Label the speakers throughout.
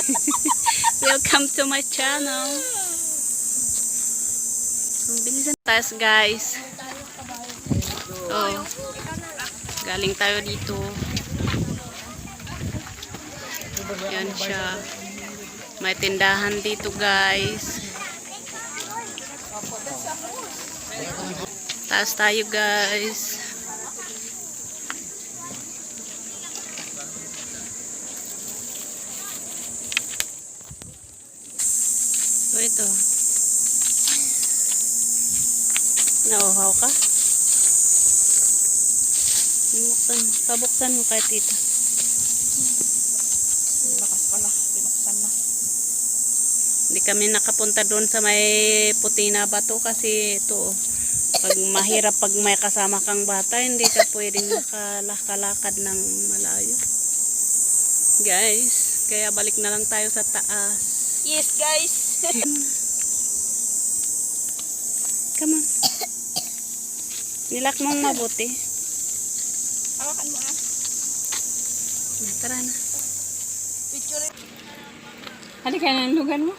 Speaker 1: Welcome to my channel. Bilisan tayo guys. Oh, galing tayo dito. Yan siya. May tindahan dito guys. Taas tayo guys. So ito. Nauhaw ka? Pabuksan mo kahit ito.
Speaker 2: Lakas pala, pinuksan na.
Speaker 1: Hindi kami nakapunta doon sa may puti na bato kasi ito, pag mahirap pag may kasama kang bata, hindi ka pwedeng makalakad ng malayo. Guys, kaya balik na lang tayo sa taas.
Speaker 2: Yes guys!
Speaker 1: Come on. Nilak mong mabuti.
Speaker 2: Hawakan mo ah.
Speaker 1: Tara na.
Speaker 2: Picture. Halika na ng lugan mo.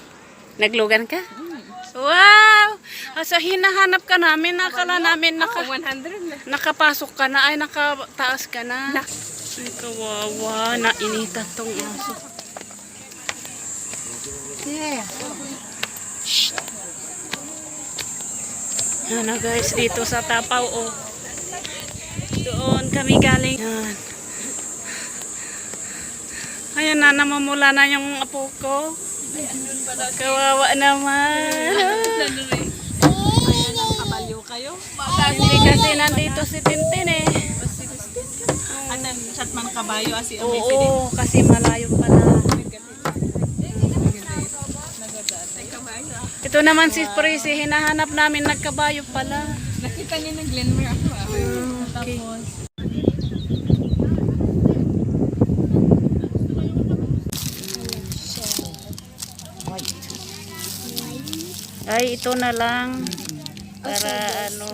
Speaker 1: Naglugan ka? Wow! So hinahanap ka namin, nakala namin
Speaker 2: 100 na.
Speaker 1: nakapasok ka na, ay nakataas ka na. Ay kawawa, nainitan tong aso.
Speaker 2: Yeah.
Speaker 1: Shh. Yan na guys, dito sa Tapaw oh. Doon kami galing. Yan. Ayan na, namamula na yung apo ko. Kawawa naman.
Speaker 2: Kabalyo kayo?
Speaker 1: Hindi kasi nandito si Tintin eh.
Speaker 2: Ano, chat man kabayo asi ang
Speaker 1: Oo, kasi malayo pala. Ito naman si Prissy, hinahanap namin nagkabayo pala.
Speaker 2: Nakita niya ng Glenmere ako ah.
Speaker 1: Okay. Ay, ito na lang. Para ano.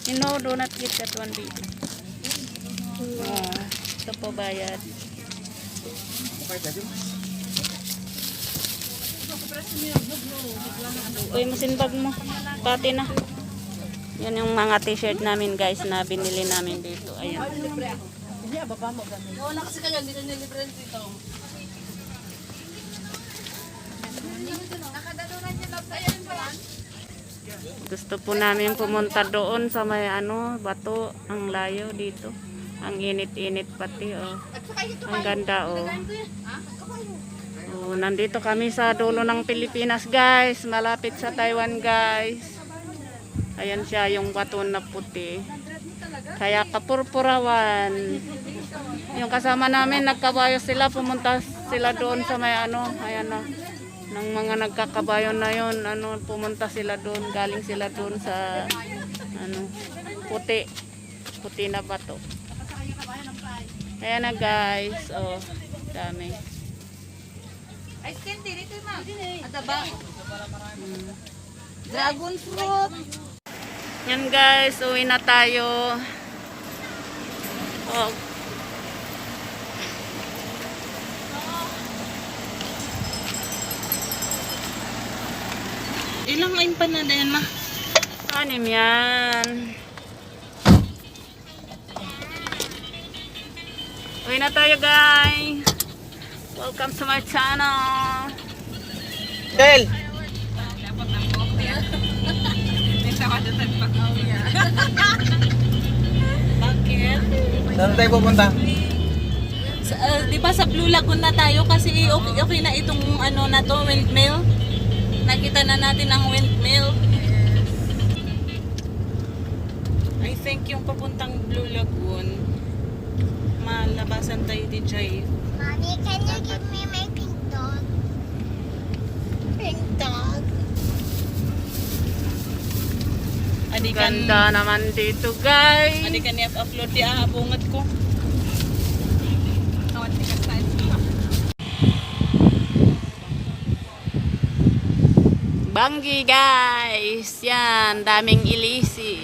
Speaker 1: You know, do not get that one dito. Ito po bayad. Uy, masinbag mo. Pati na. Yan yung mga t-shirt namin guys na binili namin dito. Ayan.
Speaker 2: Hindi, baba mo gamit. Oo, kasi kanya, hindi kanya libre dito.
Speaker 1: Gusto po namin pumunta doon sa may ano, bato. Ang layo dito. Ang init-init pati oh. Ang ganda oh. Oh, nandito kami sa dulo ng Pilipinas guys. Malapit sa Taiwan guys. Ayan siya yung bato na puti. Kaya kapurpurawan. Yung kasama namin nagkabayo sila. Pumunta sila doon sa may ano. Ayan na. Ng mga nagkakabayo na yun. Ano, pumunta sila doon. Galing sila doon sa ano, puti. Puti na bato. Ayan na guys. Oh, dami.
Speaker 2: Ice candy, dito na. Adaba. Dragon fruit.
Speaker 1: Yan guys, uwi na tayo. Oh.
Speaker 2: Ilang empanada yan ma?
Speaker 1: Anim yan. Uwi na tayo guys. Welcome to my channel.
Speaker 3: Del!
Speaker 2: Bakit?
Speaker 3: Saan tayo pupunta?
Speaker 2: Di ba sa Blue Lagoon na tayo kasi okay na itong ano na to, windmill. Nakita na natin ang windmill.
Speaker 1: I think yung papuntang Blue Lagoon, malabasan tayo di Jay.
Speaker 4: Mommy, can you give me my pink dog? Pink dog.
Speaker 1: Ganda naman dito guys.
Speaker 2: Adi ka ni upload di bungat ko. Awat di ka size.
Speaker 1: Banggi guys. Yan, daming ilisi.